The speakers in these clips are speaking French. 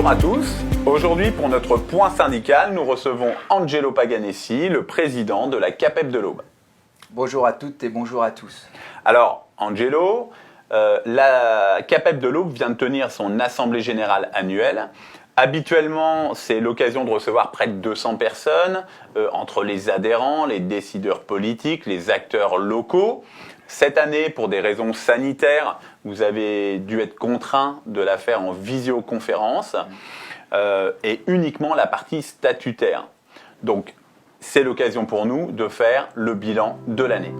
Bonjour à tous. Aujourd'hui, pour notre point syndical, nous recevons Angelo Paganessi, le président de la CAPEB de l'Aube. Bonjour à toutes et bonjour à tous. Alors, Angelo, la CAPEB de l'Aube vient de tenir son assemblée générale annuelle. Habituellement, c'est l'occasion de recevoir près de 200 personnes, entre les adhérents, les décideurs politiques, les acteurs locaux. Cette année, pour des raisons sanitaires, vous avez dû être contraint de la faire en visioconférence et uniquement la partie statutaire. Donc, c'est l'occasion pour nous de faire le bilan de l'année.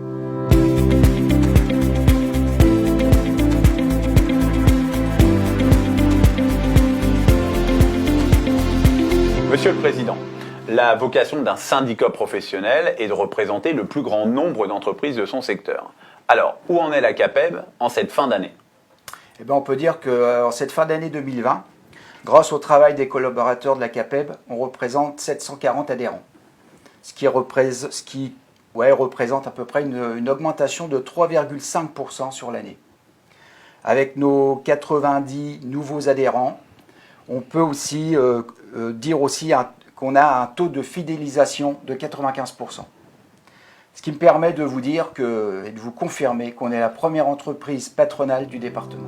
Monsieur le Président, la vocation d'un syndicat professionnel est de représenter le plus grand nombre d'entreprises de son secteur. Alors, où en est la CAPEB en cette fin d'année ? Eh bien, on peut dire qu'en cette fin d'année 2020, grâce au travail des collaborateurs de la CAPEB, on représente 740 adhérents, ce qui représente à peu près une augmentation de 3,5% sur l'année. Avec nos 90 nouveaux adhérents, on peut aussi dire qu'on a un taux de fidélisation de 95%. Ce qui me permet de vous dire et de vous confirmer qu'on est la première entreprise patronale du département.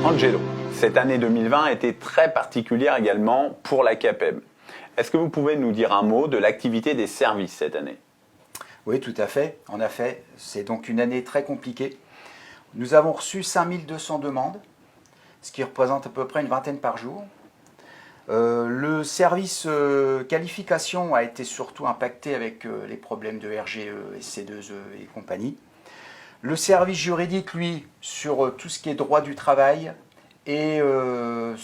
Angelo, cette année 2020 a été très particulière également pour la CAPEB. Est-ce que vous pouvez nous dire un mot de l'activité des services cette année ? Oui, tout à fait. En effet, c'est donc une année très compliquée. Nous avons reçu 5200 demandes, ce qui représente à peu près une vingtaine par jour. Le service qualification a été surtout impacté avec les problèmes de RGE et C2E et compagnie. Le service juridique, lui, sur tout ce qui est droit du travail et le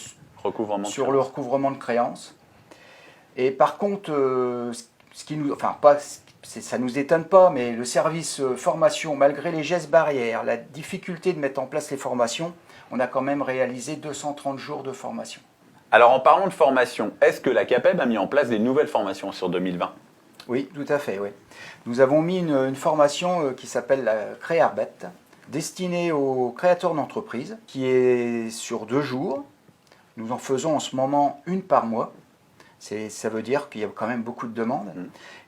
recouvrement de créances. Et par contre, ça ne nous étonne pas, mais le service formation, malgré les gestes barrières, la difficulté de mettre en place les formations, on a quand même réalisé 230 jours de formation. Alors en parlant de formation, est-ce que la CAPEB a mis en place des nouvelles formations sur 2020 ? Oui, tout à fait, oui. Nous avons mis une formation qui s'appelle la Créarbet, destinée aux créateurs d'entreprises, qui est sur 2 jours. Nous en faisons en ce moment une par mois. Ça veut dire qu'il y a quand même beaucoup de demandes.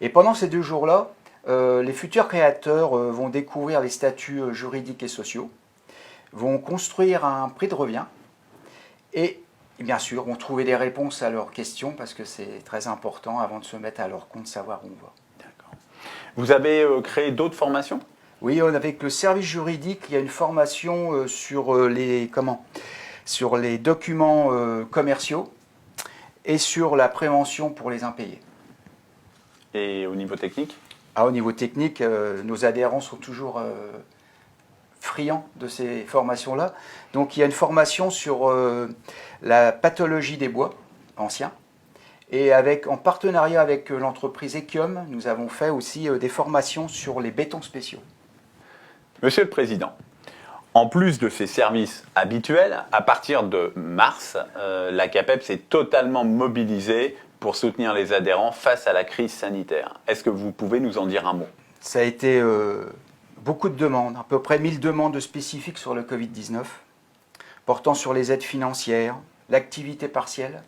Et pendant ces 2 jours-là, les futurs créateurs vont découvrir les statuts juridiques et sociaux, vont construire un prix de revient et bien sûr vont trouver des réponses à leurs questions parce que c'est très important avant de se mettre à leur compte, savoir où on va. D'accord. Vous avez créé d'autres formations ? Oui, avec le service juridique, il y a une formation sur les documents commerciaux et sur la prévention pour les impayés. Et au niveau technique ? Au niveau technique, nos adhérents sont toujours friands de ces formations-là. Donc il y a une formation sur la pathologie des bois anciens. Et en partenariat avec l'entreprise Ekium, nous avons fait aussi des formations sur les bétons spéciaux. Monsieur le Président, en plus de ses services habituels, à partir de mars, la CAPEB s'est totalement mobilisée pour soutenir les adhérents face à la crise sanitaire. Est-ce que vous pouvez nous en dire un mot ? Ça a été beaucoup de demandes, à peu près 1000 demandes spécifiques sur le Covid-19, portant sur les aides financières, l'activité partielle,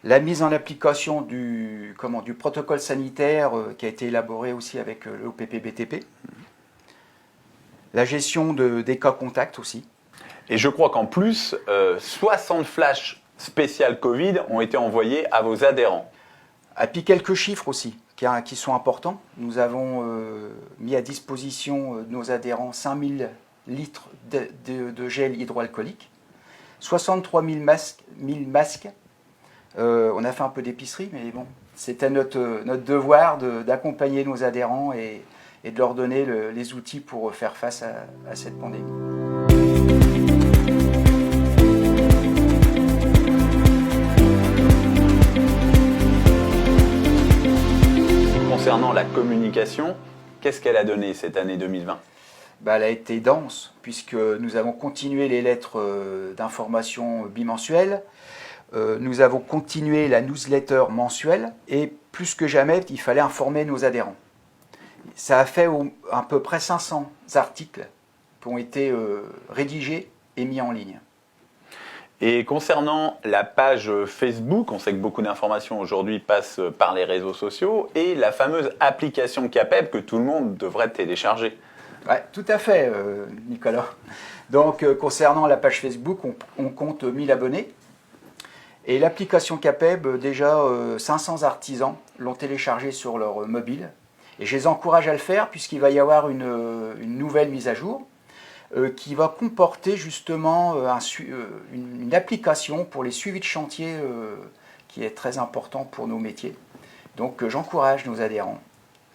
la mise en application du protocole sanitaire qui a été élaboré aussi avec l'OPP-BTP, la gestion des cas contacts aussi. Et je crois qu'en plus, 60 flashs spécial Covid ont été envoyés à vos adhérents. Et puis quelques chiffres aussi qui sont importants. Nous avons mis à disposition de nos adhérents 5000 litres de gel hydroalcoolique, 63 000 masques. On a fait un peu d'épicerie, mais bon, c'était notre devoir d'accompagner nos adhérents et de leur donner les outils pour faire face à cette pandémie. Concernant la communication, qu'est-ce qu'elle a donné cette année 2020 ? Elle a été dense, puisque nous avons continué les lettres d'information bimensuelles, nous avons continué la newsletter mensuelle, et plus que jamais, il fallait informer nos adhérents. ça a fait à peu près 500 articles qui ont été rédigés et mis en ligne. Et concernant la page Facebook, on sait que beaucoup d'informations aujourd'hui passent par les réseaux sociaux et la fameuse application CAPEB que tout le monde devrait télécharger. Ouais, tout à fait, Nicolas. Donc, concernant la page Facebook, on compte 1000 abonnés. Et l'application CAPEB, déjà 500 artisans l'ont téléchargée sur leur mobile. Et je les encourage à le faire puisqu'il va y avoir une nouvelle mise à jour qui va comporter justement une application pour les suivis de chantier qui est très important pour nos métiers. Donc j'encourage nos adhérents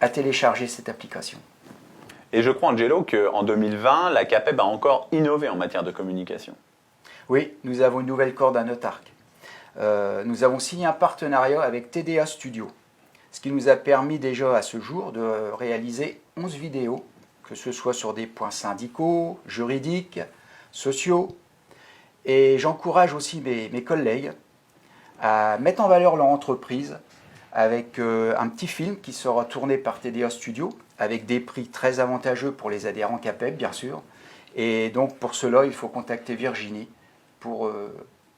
à télécharger cette application. Et je crois, Angelo, qu'en 2020, la CAPEB a encore innové en matière de communication. Oui, nous avons une nouvelle corde à notre arc. Nous avons signé un partenariat avec TDA Studio, ce qui nous a permis déjà à ce jour de réaliser 11 vidéos, que ce soit sur des points syndicaux, juridiques, sociaux. Et j'encourage aussi mes collègues à mettre en valeur leur entreprise avec un petit film qui sera tourné par TDA Studio, avec des prix très avantageux pour les adhérents CAPEB, bien sûr. Et donc pour cela, il faut contacter Virginie pour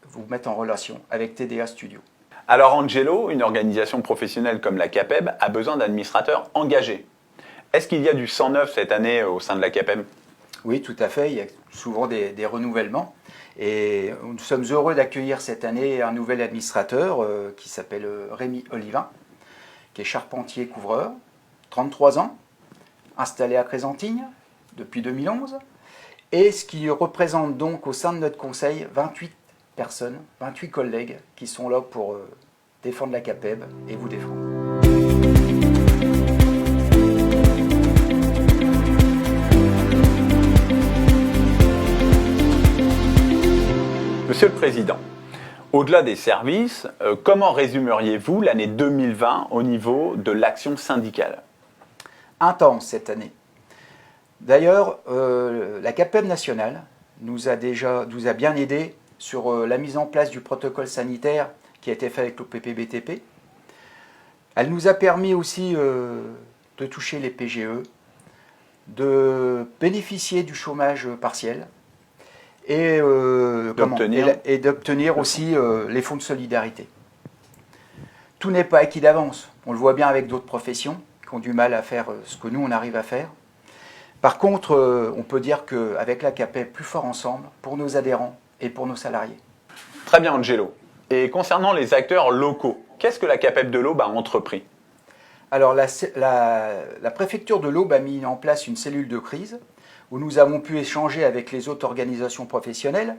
vous mettre en relation avec TDA Studio. Alors Angelo, une organisation professionnelle comme la CAPEB a besoin d'administrateurs engagés. Est-ce qu'il y a du sang neuf cette année au sein de la CAPEB? Oui, tout à fait. Il y a souvent des renouvellements. Et nous sommes heureux d'accueillir cette année un nouvel administrateur qui s'appelle Rémi Olivin, qui est charpentier-couvreur, 33 ans, installé à Crézantigne depuis 2011, et ce qui représente donc au sein de notre conseil 28 personnes, 28 collègues qui sont là pour défendre la CAPEB et vous défendre. Monsieur le Président, au-delà des services, comment résumeriez-vous l'année 2020 au niveau de l'action syndicale? Intense cette année. D'ailleurs, la CAPEB nationale nous a bien aidés sur la mise en place du protocole sanitaire qui a été fait avec l'OPP-BTP. Elle nous a permis aussi de toucher les PGE, de bénéficier du chômage partiel et d'obtenir aussi les fonds de solidarité. Tout n'est pas acquis d'avance. On le voit bien avec d'autres professions qui ont du mal à faire ce que nous, on arrive à faire. Par contre, on peut dire qu'avec la CAPEB, plus fort ensemble, pour nos adhérents et pour nos salariés. Très bien, Angelo. Et concernant les acteurs locaux, qu'est-ce que la CAPEB de l'Aube a entrepris? Alors, la préfecture de l'Aube a mis en place une cellule de crise où nous avons pu échanger avec les autres organisations professionnelles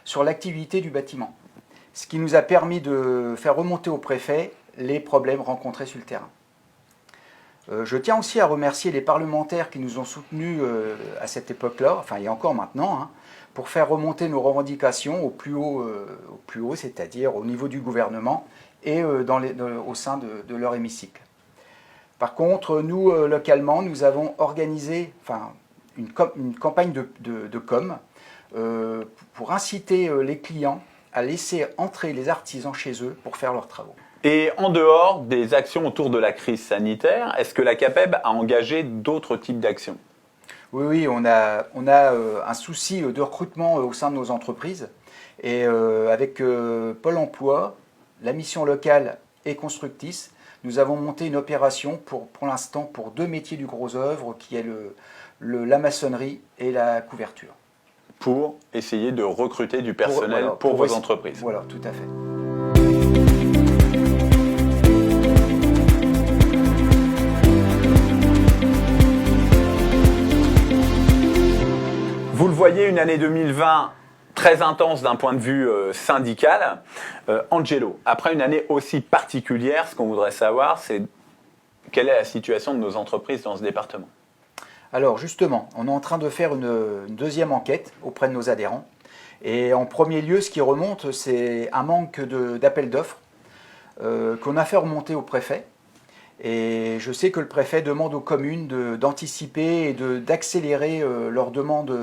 sur l'activité du bâtiment, ce qui nous a permis de faire remonter au préfet les problèmes rencontrés sur le terrain. Je tiens aussi à remercier les parlementaires qui nous ont soutenus à cette époque-là, enfin et encore maintenant, pour faire remonter nos revendications au plus haut, c'est-à-dire au niveau du gouvernement et au sein de leur hémicycle. Par contre, nous, localement, nous avons organisé une campagne de com pour inciter les clients à laisser entrer les artisans chez eux pour faire leurs travaux. Et en dehors des actions autour de la crise sanitaire, est-ce que la CAPEB a engagé d'autres types d'actions? Oui, on a un souci de recrutement au sein de nos entreprises. Et avec Pôle emploi, la mission locale et Constructis, nous avons monté une opération pour l'instant pour 2 métiers du gros œuvre, qui est la maçonnerie et la couverture. Pour essayer de recruter du personnel pour vos entreprises. Voilà, tout à fait. Vous le voyez, une année 2020 très intense d'un point de vue syndical. Angelo, après une année aussi particulière, ce qu'on voudrait savoir, c'est quelle est la situation de nos entreprises dans ce département? Alors justement, on est en train de faire une deuxième enquête auprès de nos adhérents. Et en premier lieu, ce qui remonte, c'est un manque d'appels d'offres qu'on a fait remonter au préfet. Et je sais que le préfet demande aux communes d'anticiper et d'accélérer leurs demandes,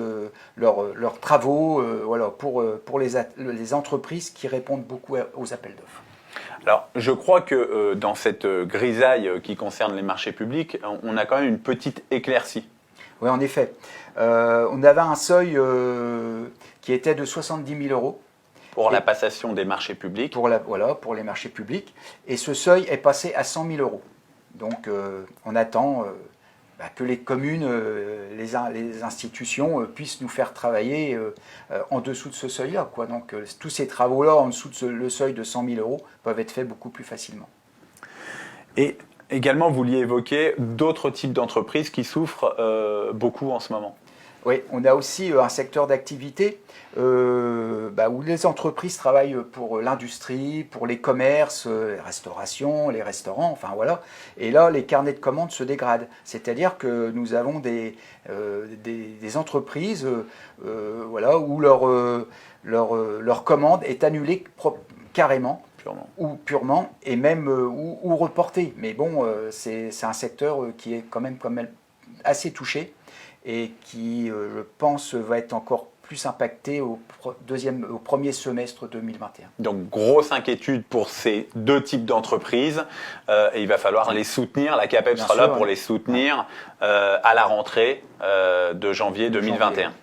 leurs travaux pour les entreprises qui répondent beaucoup aux appels d'offres. Alors, je crois que dans cette grisaille qui concerne les marchés publics, on a quand même une petite éclaircie. Oui, en effet. On avait un seuil qui était de 70 000 € Pour la passation des marchés publics. pour les marchés publics. Et ce seuil est passé à 100 000 €. Donc, on attend que les communes, les institutions puissent nous faire travailler en dessous de ce seuil-là, quoi. Donc, tous ces travaux-là, en dessous de le seuil de 100 000 € peuvent être faits beaucoup plus facilement. Et également, vous vouliez évoquer d'autres types d'entreprises qui souffrent beaucoup en ce moment. Oui, on a aussi un secteur d'activité où les entreprises travaillent pour l'industrie, pour les commerces, les restaurations, les restaurants, enfin voilà. Et là, les carnets de commandes se dégradent. C'est-à-dire que nous avons des entreprises où leur commande est annulée carrément. Purement, et même ou reportée. Mais bon, c'est un secteur qui est quand même assez touché et qui, je pense, va être encore plus impacté au premier semestre 2021. Donc, grosse inquiétude pour ces deux types d'entreprises et il va falloir les soutenir. La CAPEB sera là pour les soutenir à la rentrée de janvier 2021.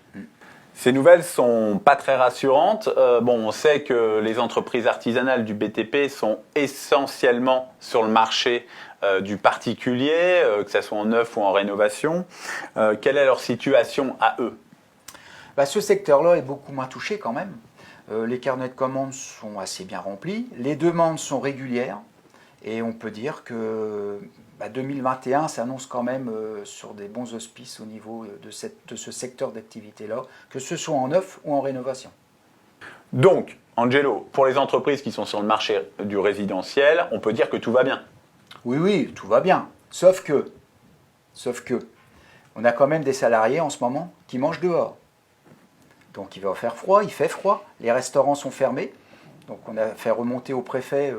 Ces nouvelles sont pas très rassurantes. On sait que les entreprises artisanales du BTP sont essentiellement sur le marché du particulier, que ce soit en neuf ou en rénovation. Quelle est leur situation à eux ? Ce secteur-là est beaucoup moins touché quand même. Les carnets de commandes sont assez bien remplis. Les demandes sont régulières. Et on peut dire que 2021 s'annonce quand même sur des bons auspices au niveau de ce secteur d'activité-là, que ce soit en neuf ou en rénovation. Donc, Angelo, pour les entreprises qui sont sur le marché du résidentiel, on peut dire que tout va bien. Oui, tout va bien. Sauf que, on a quand même des salariés en ce moment qui mangent dehors. Donc il va faire froid, il fait froid, les restaurants sont fermés. Donc on a fait remonter au préfet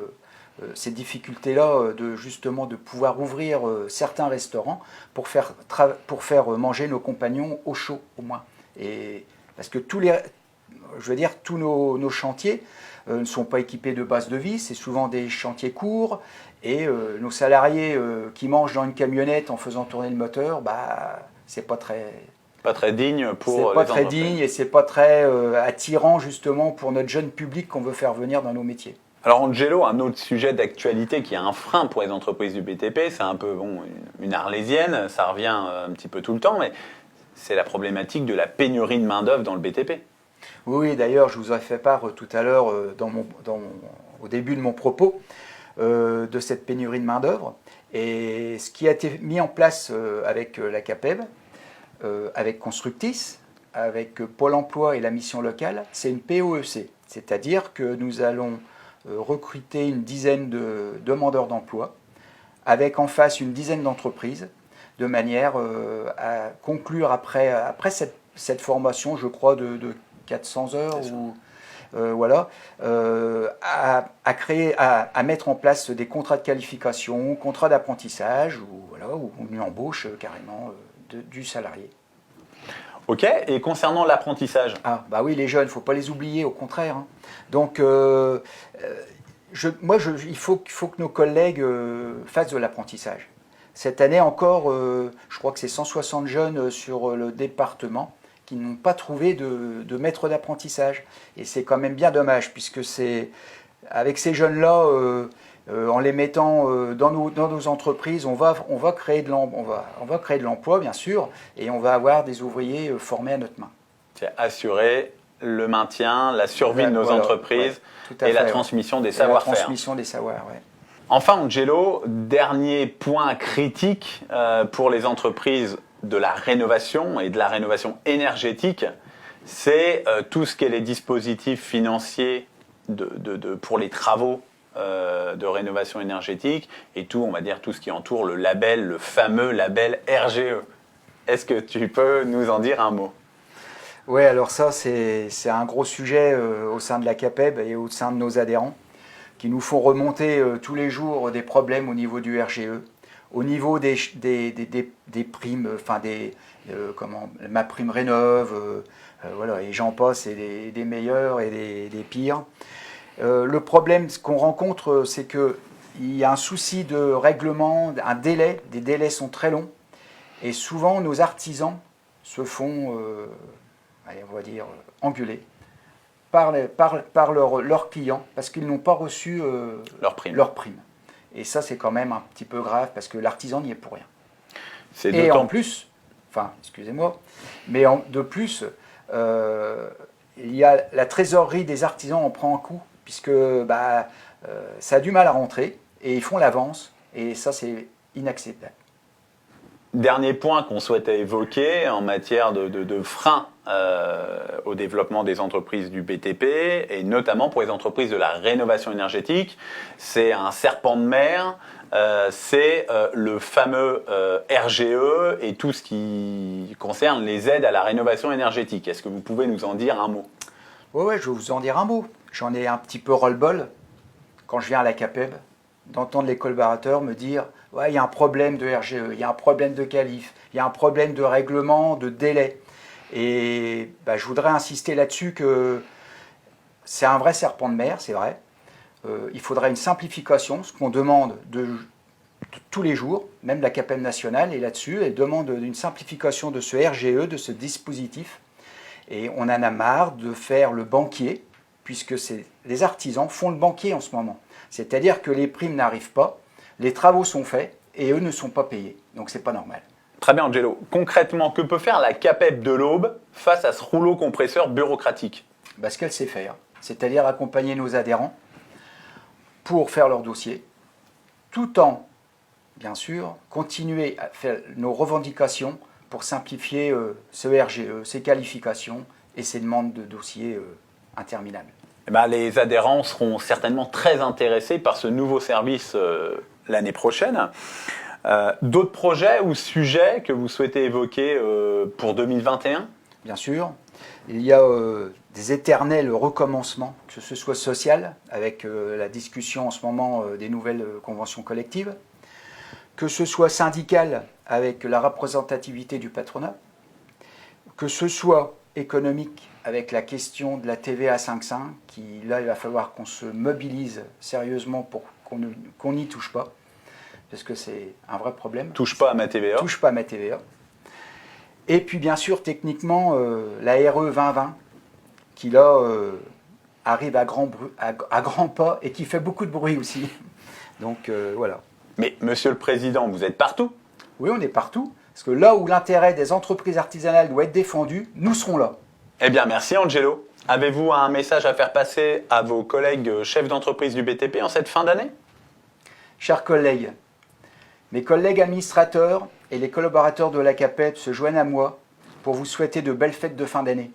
ces difficultés-là de pouvoir ouvrir certains restaurants pour faire manger nos compagnons au chaud au moins. Et parce que tous nos chantiers ne sont pas équipés de base de vie, c'est souvent des chantiers courts et nos salariés qui mangent dans une camionnette en faisant tourner le moteur, c'est pas très digne pour les entreprises. C'est pas très digne et c'est pas très attirant justement pour notre jeune public qu'on veut faire venir dans nos métiers. Alors Angelo, un autre sujet d'actualité qui est un frein pour les entreprises du BTP, c'est un peu une arlésienne, ça revient un petit peu tout le temps, mais c'est la problématique de la pénurie de main-d'œuvre dans le BTP. Oui, d'ailleurs, je vous ai fait part tout à l'heure au début de mon propos de cette pénurie de main-d'œuvre. Et ce qui a été mis en place avec la CAPEB, avec Constructis, avec Pôle emploi et la mission locale, c'est une POEC. C'est-à-dire que nous allons recruter une dizaine de demandeurs d'emploi, avec en face une dizaine d'entreprises, de manière à conclure après cette formation, je crois, de 400 heures, à mettre en place des contrats de qualification, contrats d'apprentissage, où on embauche carrément du salarié. Ok, et concernant l'apprentissage ? Oui, les jeunes, il ne faut pas les oublier, au contraire. Donc, il faut que nos collègues fassent de l'apprentissage. Cette année encore, je crois que c'est 160 jeunes sur le département qui n'ont pas trouvé de maître d'apprentissage. Et c'est quand même bien dommage, puisque avec ces jeunes-là, en les mettant dans nos entreprises, on va créer de l'emploi, bien sûr, et on va avoir des ouvriers formés à notre main. C'est assurer le maintien, la survie de nos entreprises et la transmission des savoir-faire. La transmission des savoirs, oui. Enfin, Angelo, dernier point critique pour les entreprises de la rénovation et de la rénovation énergétique, c'est tout ce qui est les dispositifs financiers pour les travaux de rénovation énergétique et tout ce qui entoure le fameux label RGE. Est-ce que tu peux nous en dire un mot ? Oui, alors ça, c'est un gros sujet au sein de la CAPEB et au sein de nos adhérents qui nous font remonter tous les jours des problèmes au niveau du RGE, au niveau des primes, ma prime rénov', et j'en passe, et des meilleurs et des pires. Le problème qu'on rencontre, c'est qu'il y a un souci de règlement, un délai. Les délais sont très longs. Et souvent, nos artisans se font, on va dire, engueuler par leurs clients parce qu'ils n'ont pas reçu leur prime. Et ça, c'est quand même un petit peu grave parce que l'artisan n'y est pour rien. Et en plus, excusez-moi, mais de plus, il y a la trésorerie des artisans en prend un coup puisque ça a du mal à rentrer et ils font l'avance et ça, c'est inacceptable. Dernier point qu'on souhaitait évoquer en matière de frein au développement des entreprises du BTP et notamment pour les entreprises de la rénovation énergétique, c'est un serpent de mer, c'est le fameux RGE et tout ce qui concerne les aides à la rénovation énergétique. Est-ce que vous pouvez nous en dire un mot? Oui, je vais vous en dire un mot. J'en ai un petit peu ras-le-bol quand je viens à la CAPEB d'entendre les collaborateurs me dire « Ouais, il y a un problème de RGE, il y a un problème de qualif, il y a un problème de règlement, de délai. » Et je voudrais insister là-dessus que c'est un vrai serpent de mer, c'est vrai. Il faudrait une simplification, ce qu'on demande de tous les jours, même la CAPEB nationale est là-dessus, elle demande une simplification de ce RGE, de ce dispositif. Et on en a marre de faire le banquier, puisque les artisans font le banquier en ce moment. C'est-à-dire que les primes n'arrivent pas, les travaux sont faits et eux ne sont pas payés. Donc c'est pas normal. Très bien, Angelo. Concrètement, que peut faire la CAPEB de l'Aube face à ce rouleau compresseur bureaucratique? Ce qu'elle sait faire, c'est-à-dire accompagner nos adhérents pour faire leur dossier, tout en, bien sûr, continuer à faire nos revendications pour simplifier ce RGE, ses qualifications et ses demandes de dossiers interminables. Les adhérents seront certainement très intéressés par ce nouveau service l'année prochaine. D'autres projets ou sujets que vous souhaitez évoquer pour 2021? Bien sûr. Il y a des éternels recommencements, que ce soit social, avec la discussion en ce moment des nouvelles conventions collectives, que ce soit syndical, avec la représentativité du patronat, que ce soit économique, avec la question de la TVA 5.5, qui là, il va falloir qu'on se mobilise sérieusement pour qu'on n'y touche pas, parce que c'est un vrai problème. Touche pas à ma TVA. Touche pas à ma TVA. Et puis bien sûr, techniquement, la RE 2020, qui là arrive à grands pas et qui fait beaucoup de bruit aussi. Donc voilà. Mais Monsieur le Président, vous êtes partout? Oui, on est partout. Parce que là où l'intérêt des entreprises artisanales doit être défendu, nous serons là. Eh bien, merci Angelo. Avez-vous un message à faire passer à vos collègues chefs d'entreprise du BTP en cette fin d'année? Chers collègues, mes collègues administrateurs et les collaborateurs de la CAPEB se joignent à moi pour vous souhaiter de belles fêtes de fin d'année.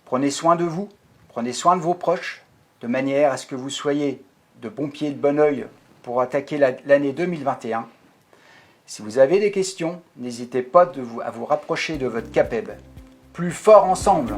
Prenez soin de vous, prenez soin de vos proches, de manière à ce que vous soyez de bon pied et de bon oeil pour attaquer l'année 2021. Si vous avez des questions, n'hésitez pas à vous rapprocher de votre CAPEB. Plus fort ensemble!